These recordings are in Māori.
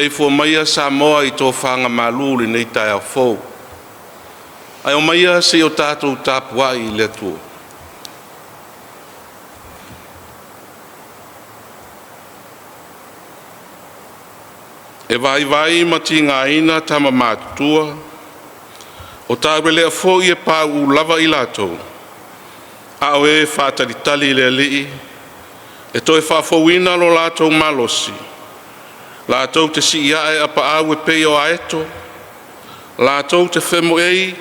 lei fo maia sa moa I tō whanga maluli nei tai au fōu. Ai o maia se o tātou tāpua I le tua. E vai ma ti ngā ina tama mātua, o tāwe lea fō I e pā u lava I lātou, a o e whātalitali le lii, e toi whāwhauina lo lātou malosi, lātou te si ia e apa au e pei o aeto, lātou te whemo ei,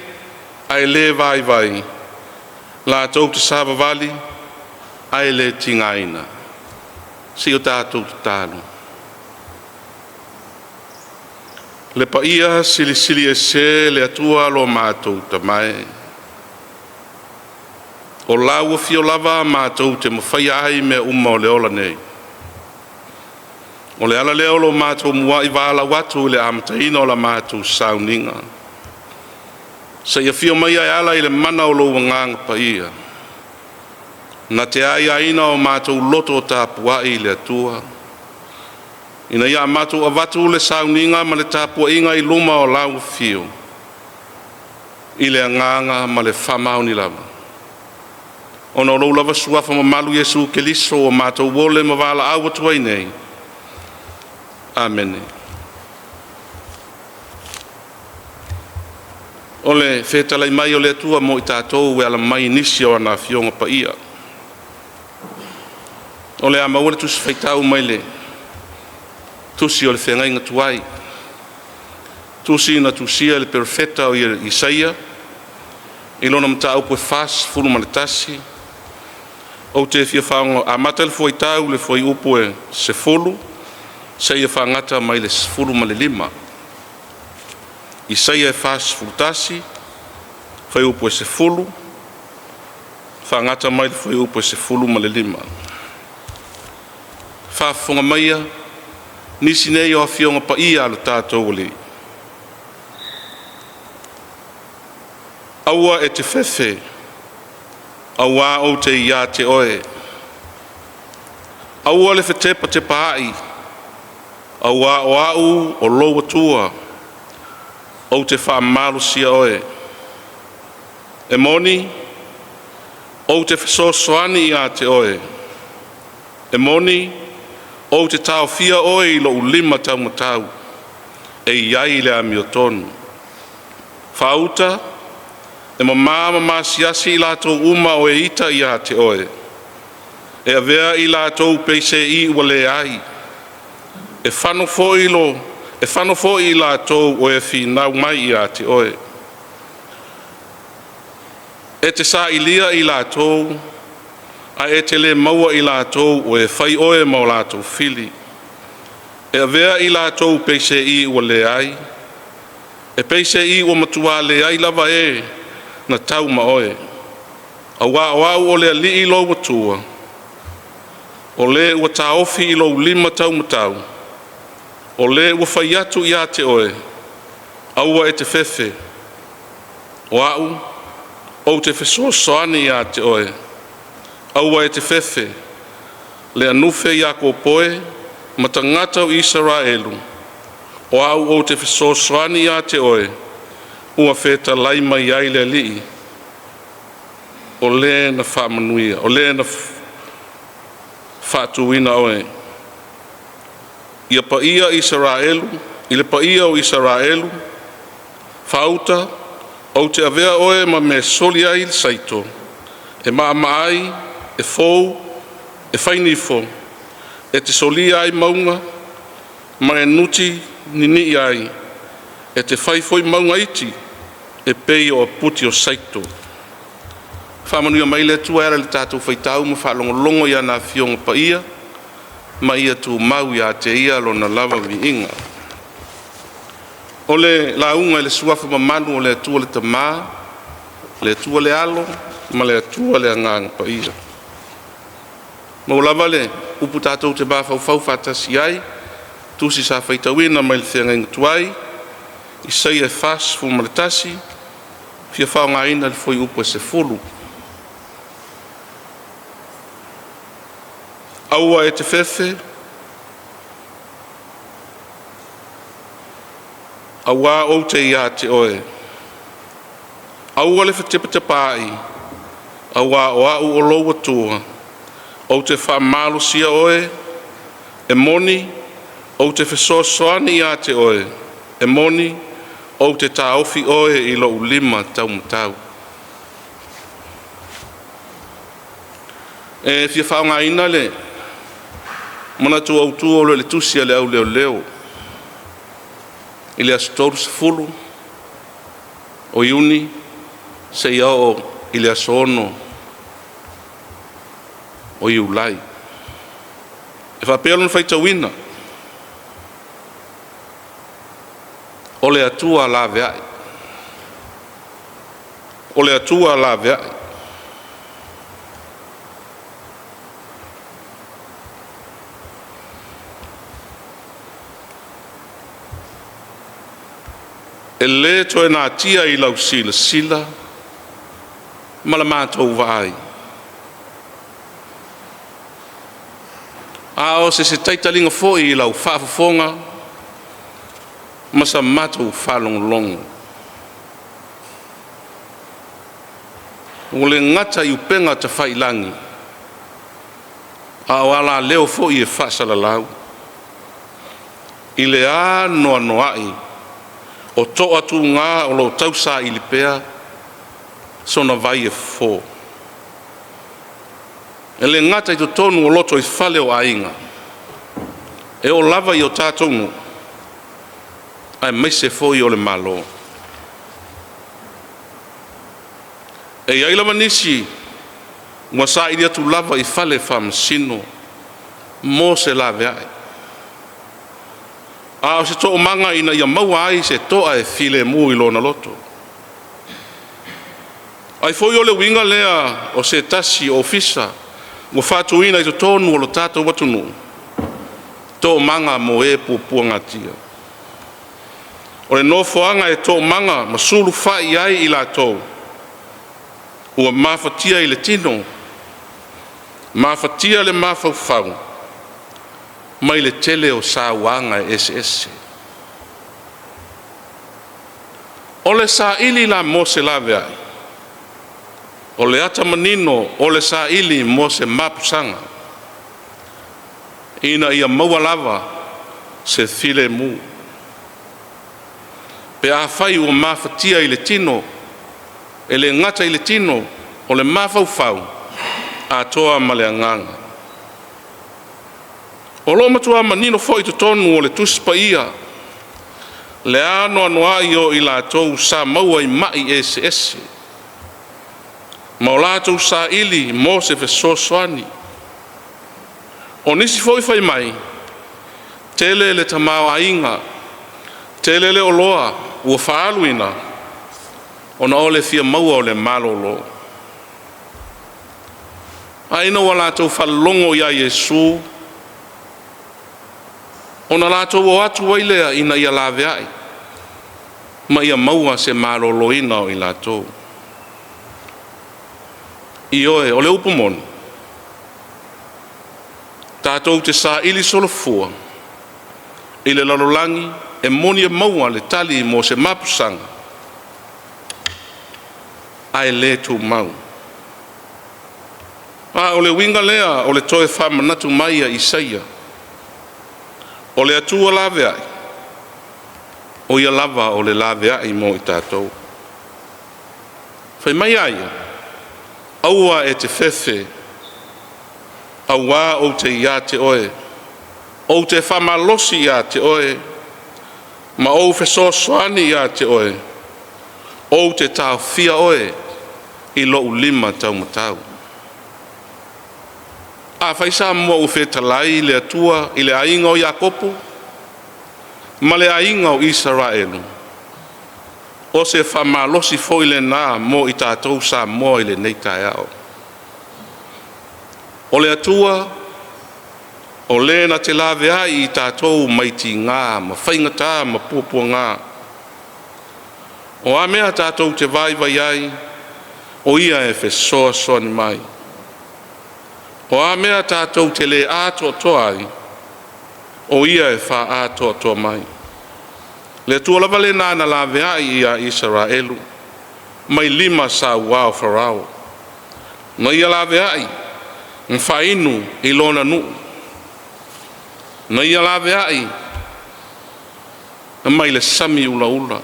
ai le vai, lātou te sāwawali, ai le tingaina, si o tātou te tālu. Le paia sili e se le atua lo mātou ta mai. O lau fio lava mātou te mawhaia ai me uma o leola nei. O le ala leo lo mātou mua I wāla watu le amataina o la mātou sauninga. Sa ia fio mai ai ala I le mana o lo wanganga paia. Na te ai aina o mātou loto o tāpua I le atua. Ina ia mātou avatu le sauninga ma le tāpua inga I luma o lau fio. I le anganga ma le whamau ni lava. Ona o lava suafa ma malu Yesu Keliso o mātou wole ma wala awatu ai nei. Amen. Ole whetalai mai o le atua mo I tātou e ala mai nisi o ana fionga pa ia. Ole a maua le tusi whaitau mai le. Tusi o le whengai ngatuai. Tusi na tusia le perfeta o Isaia. Ilona mta au koe fas fulu maletasi. O te fia whaonga a mata le foi tau le foi upo e se fulu. Se ia whangata mai le fulu ma le lima. Isaia e fas fultasi. Foi upo e se fulu. Whangata mai le foi upo e se fulu ma le lima. Whafonga maia. Nisi nei o fionga pa ia ala tātou li. Aua e te whewhe. Aua o te ia te oe. Aua le whetepa te paai. Aua o au o loa tua. O te whaamaru sia oe. E moni. O te whesosoani ia te oe. E moni. O te tau fia oi lo ulima tau matau, e iai le amio tonu. Whauta, e ma siasi I lātou uma o e ita ia te oe. E avea I lātou peise I ua le ai. E whano fo I lātou o e whinau mai ia te oe. E te sa ilia I lātou, a e te le maua I lātou o e whai oe mau lātou fili. E avea I lātou peise I ua le ai. E peise I ua matua le ai lava e na tau ma oe. A wau o le ali I lo watua. O le ua taofi I lo lima tau matau. O le ua whai atu I a te oe. Aua e te whewhe. Wau, o te whesoa soani I a te oe. Aua e te whewhe, le anuwhe I a kōpoe, ma tangata o Israelu, o au o te whesosoani I a te oe, ua wheta lai mai ai le lii, o le na whamanuia, o le na whatuina oe. Ia pa ia Israelu, I le pa ia o Israelu, whauta, o te avea oe ma me soli ai le saito, e maai, e fou, e whainifo, e te solia ai maunga, ma e nuti nini ai, e te whaifoi maunga iti, e pei o puti o saito. Whamanuia mai le tua era le tātou whaitau ma whalongolongo I ana fionga pa ia, ma ia tu mau ia te ia lo na lava vi inga. O le launga le suafa mamanu o le atua le tamā, le atua le alo, ma le atua le anganga pa ia. Mau lava le upu tātou te bāwhau whatasi ai, tusi sa whaitawina mai le whenga ingutuai, I sei e fas fu maletasi, fia whaonga ina le foi upu e se fulu. Aua e te whewhe, aua o te ia te oe. Aua le whatepatepai, aua o au o loua tua, o te whaamalo sia oe, e moni, o te whesoasoani ia te oe, e moni, o te taofi oe I lo ulima tau mtau. E fia whaonga ina le, mana tu au tu o le tusia le au leo leo, I le asitoru se fulu, o iuni, se iao I le asono, o iulai. E whapelo na whaitawina, o le atua la veai. O le atua la veai. E le toe nā tia I lau sila sila, ma la mātou vai. A o se taitalinga foi I lau whaafafonga, ma sa mātou whalonglongo. O le ngata I upenga ta whailangi, a o ala leo foi e whaasalalau. I le a noa noai, o to atu ngā o lo tausa I lipea, sona vai e fō. E le ngata I to tonu o loto I whale o ainga. E o lava I o tātonu, ai mai se fō I o le malo. E iai lama nisi, ngwa sa ili atu lava I whale whamasino, mō se la veai. A o se to o manga ina ia maua ai se toa e file mu I lona loto. Ai foi o le winga lea o se tasi o fisa, mo fatu ina I to tonu o lo tato watunu. To o manga mo e pupuanga tia. O le nofoanga e to o manga masulu fai ai I la tau. Ua mafatia I le tino, mafatia le mafaufau. Mai le tele o sa wanga SS. O le sa ili la mo se la veai. O le ata manino o le sa ili mo se mapusanga. Ina ia maua lava se file mu. Pe a fai o mafatia I le tino, e le ngata I le tino, o le mafaufau, a toa maleanganga. O lo matua manino foi to tonu o le tuspa ia. Le ano anuai o I la tou sa maua I mai SS. Ma o la tou sa ili mo se fesosoani. O nisi foi fai mai. Tele le tamau ainga. Tele le oloa ua whaaluina. O na ole fia maua o le malolo. Aina wa la tou whalongo ia Yesu. Ona lātou o atu wailea ina ia la veai. Ma ia maua se maloloina o I lātou. I oe, o le upumoni. Tātou te sa ili solofua. I le lalolangi, e moni e maua le tali mo se mapusanga. Ai le tu mau. A o le winga lea, o le toe whamanatu maia Isaia. O le atua la veai. O ia lava o le la veai mo I tātou. Whai mai aia. Aua e te whewhe. Aua o te ia te oe. O te whamalosi ia te oe. Ma o whesoasoani ia te oe. O te tau fia oe. I lo ulima tau matau. A whaisa mua u whetalai le atua I le ainga o Iakopo, ma le ainga o Israelu. O se whamalosi fo I le nā mo I tātou sa mo I le neitai au. O le atua, o le na te lawe ai I tātou maiti ngā, ma whaingata, ma pupua ngā. O a mea tātou te vai vai ai, o ia e whesoa soa ni mai. O a mea tātou te le ātoa toa ai, o ia e wha ātoa toa mai. Le atua lava le na laveai ia Israelu mai 5 sauā o Farao. Na ia laveai mfainu i lona nuu. Na ia laveai mai le sami ula.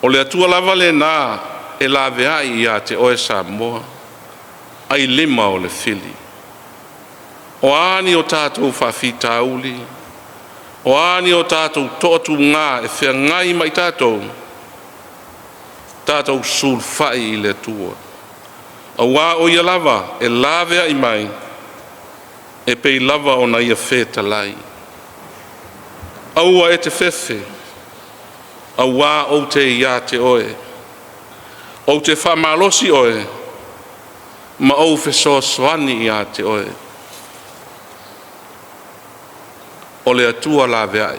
O le atua lava le na e laveai ia te oe Samoa ai 5 o le fili. O ani o tātou whawhitauli, o ani o tātou tōtu ngā e whea ngai mai tātou sulfai i le tua. A wā o ia lava e lavea i mai, e pei lava o na ia whētalai. Aua e te whewhe, a wā o te ia te oe, o te whamalosi oe, ma o whesoaswani ia te oe. O le atua laveai.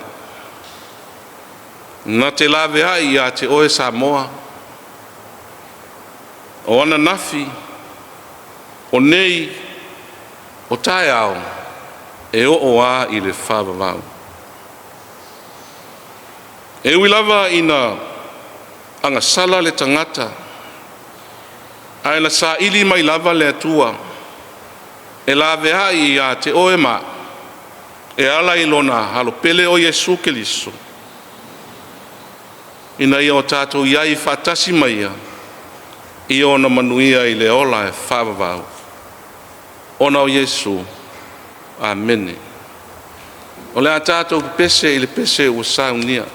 Na te laveai ia te oe Samoa. O ana nafi, o nei, o tae au, e o oa i le whawawau. E ui lava ina anga sala le tangata, aina sa ili mai lava le atua, e laveai ia te oe maa, e ala i lona halo pele o Yesu Keliso. Ina ia o tātou iai whatasi maia, i ona manuia i le ola e whawawau. Ona o Yesu. Amen. O le a tātou pese i le pese o saunia.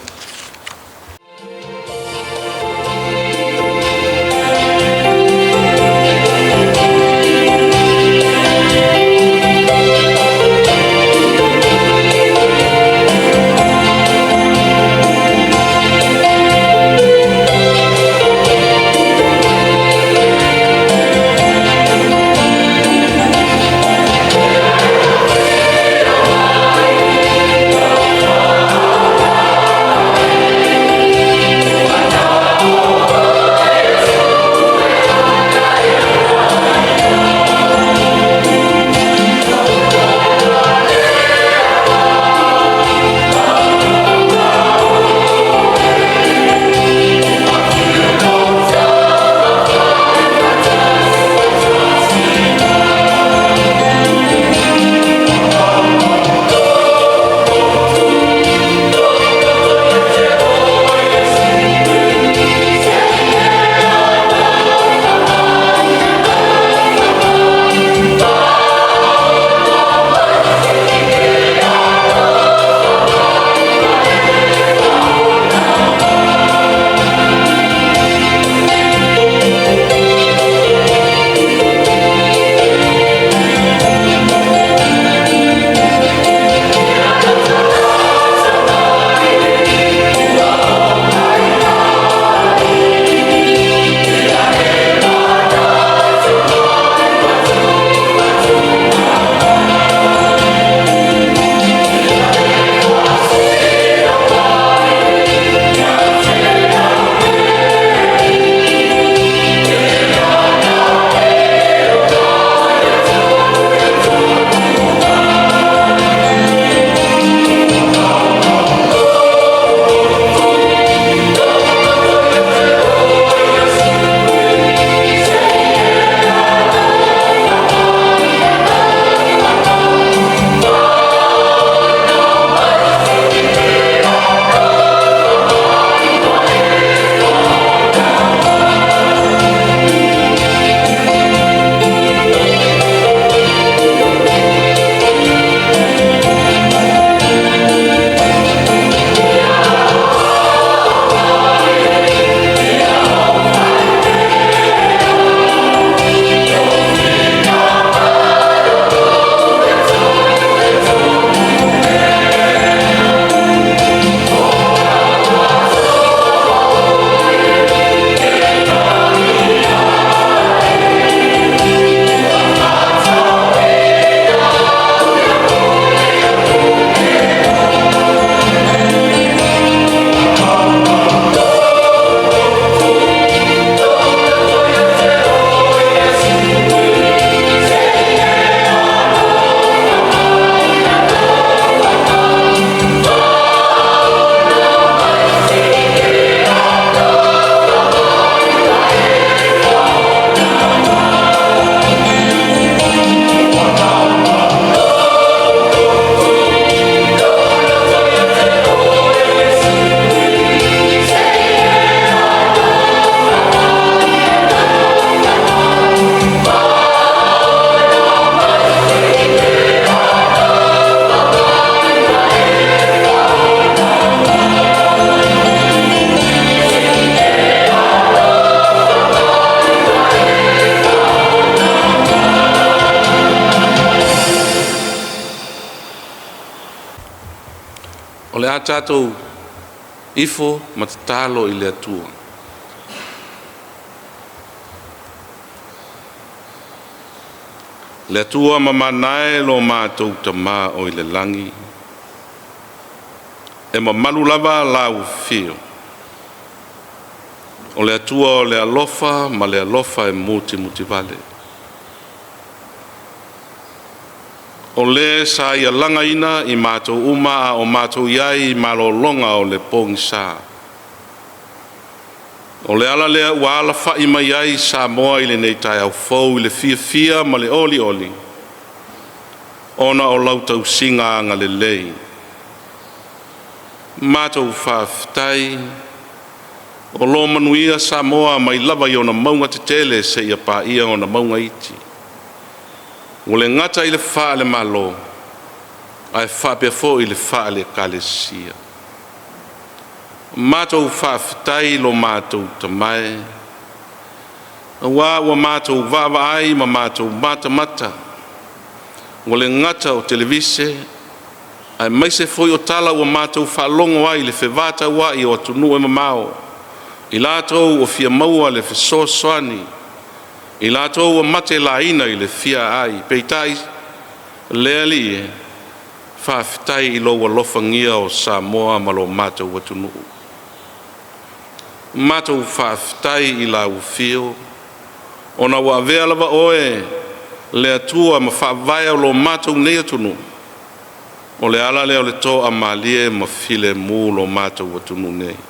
la tātou ifo ma te talo i le atua. Le atua ma manae lo mātou ta mā o i le langi. E ma malu lava lau fio. O le atua o le alofa ma le alofa e muti vale. O le sa ia langa ina i mātou uma o mātou iai malo longa o le pongi sa. O le ala lea ua ala whai mai ai sa moa i le nei tai au fau i le fia ma le oli. Ona o lau tau singa anga le lei. Mātou whawhitai. O lo manuia sa moa mai lava i ona maunga te tele se ia pā ia ona maunga iti. O le ngata i le wha le malo. Ai wha pia fo i le wha le kalesia. Mātou whawhitai lo mātou tamae. Ua mātou wawa ai ma mātou mata. O le ngata o televise. Ai maise foi o tala ua mātou whalongo ai le whewata wa i o tunu e mamao. I lātou o fia maua le whesosoani. I lātou o mate la ina i le fia ai. Peitai lea li e. Whawhitai i lo walofangia o Samoa ma lo mātou watunu. Mātou whawhitai i la ufio. Ona wa vea lava oe. Le atua ma whawaya o lo mātou nei atunu. O le ala leo le tō a malie ma file mū lo mātou watunu nei.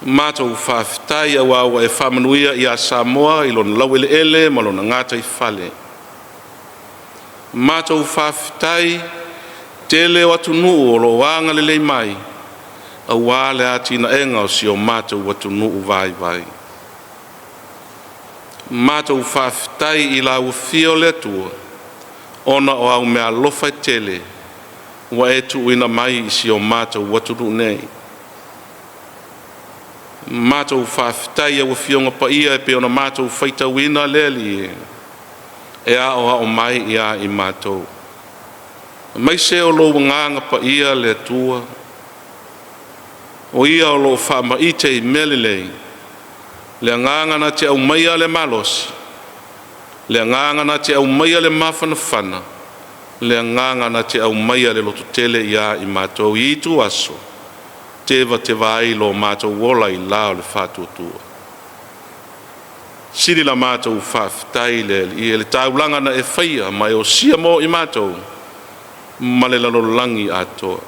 Mātou whawhitai au au e whamanuia i a Samoa i lona lauele ele ma lona ngata i whale. Mātou whawhitai te leo atunu o lo wanga le lei mai. A wale atina enga o si o mātou watunu u vai. Mātou whawhitai i la ufio le tua. Ona o au mea lofa tele. Wa e tu ina mai i si o mātou watunu nei. Mātou whawhitai a wafionga pa ia e pe ona mātou whaita wina leli e. E a o mai ia i mātou. Mai se o lo nganga pa ia le tua. O ia o lo whama ite i melelei. Le nganga na te au maia le malosi. Le nganga na te au maia le mawhanawhana. Le nganga na te au maia le lotu tele ia i mātou i tu aso. Teva te vai lo mātou wola i lao le whātuatua. Siri la mātou whawhitai le i le taulanga na e whaia mai o sia mo i mātou. Ma le lalolangi atoa.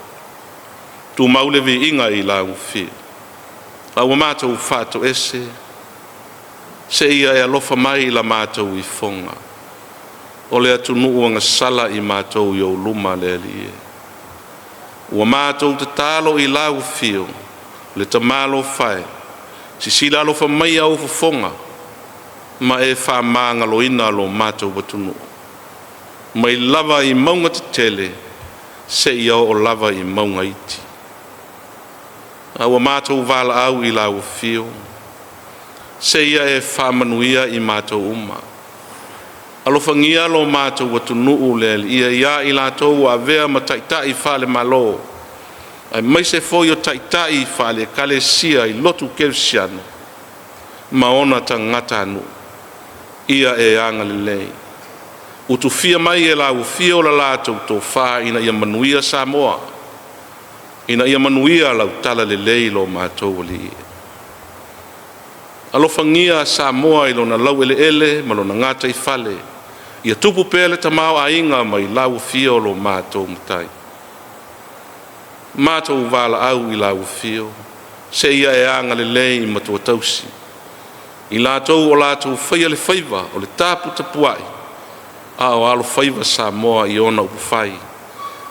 Tu maule vi inga i la uwhi. A wa mātou whātu ese. Se ia e alofa mai la mātou i fonga. O le atunu uanga sala i mātou i o luma le li e. Ua mātou te tālo i lau fio, le ta mālo whae, si sila alofa mai au fonga, ma e wha maanga lo ina lo mātou watunu. Mai lava i maunga te tele, se i o lava i maunga iti. Ua mātou wala au i lau fio, se ia e wha manuia i mātou uma. Alofangia lo mātou watunu ulele, ia i lātou a vea ma taitai whale malo. Ai mai se foi o taitai whale kalesia i lotu kevsiano. Ma ona ta ngata anu. Ia e anga lelei. Utu fia mai e lau fia o la lātou tō wha ina ia manuia Samoa. Ina ia manuia lau tala lelei lo mātou li. Alofangia Samoa i lona lau ele ma lona ngata i whale. Ia tupu pele ta mau a inga mai lau fio lo mātou mutai. Mātou wala au i lau fio. Se ia e anga le lei i matua tausi. I lātou o lātou whaia le whaiva o le tāpu tapuai. A o alo whaiva Samoa i ona upu whai.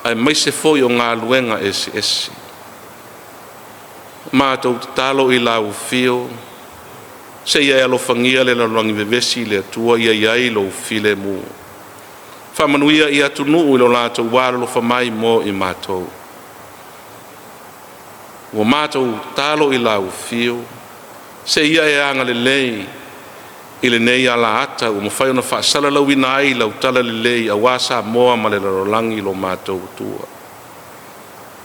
Ai mai se foi o ngā luenga esi. Mātou talo i lau fio. Se ia alofangia le lalongi vevesi le atua ia iai lo file mu. Whamanuia ia tunu i lo lātou wāra lo whamai mo i mātou. Wa mātou tālo i lau fio. Se ia e anga le lei. I le nei ala ata o mawhai ona whaasala lau ina ai lau tala le lei a wāsa moa ma le larolangi lo mātou tua.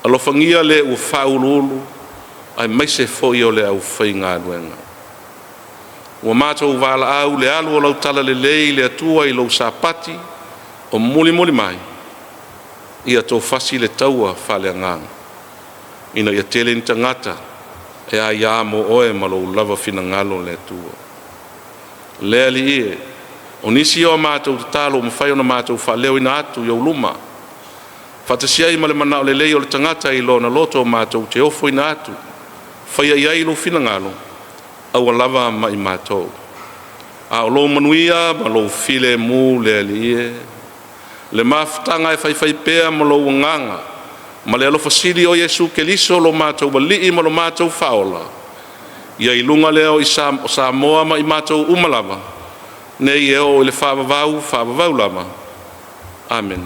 alofangia le ua faauluulu ai maise foʻi o le aufaigaluega ua matou valaau le alu o lau tala lelei le atua i lou sapati o mulimuli mai ia tofasi le taua faaleagaga ina ia tele ni tagata e a iā mo oe ma lou lava finagalo le atua lea liie o nisi o matou tatalo o mafai ona matou faaleo ina atu iou luma faatasiai ma le manao lelei o le tagata i lona loto o matou te ofo ina atu faia iai lou finagalo aua lava ma i matou a o lou manuia ma lou file mu lea liie le mafutaga e faifai pea ma lou agaga ma le alofasili o Iesu Keliso lo matou walii ma lo matou faola ia i luga lea o i Samoa ma i matou uma lava nei e o i le faavavau lava amen.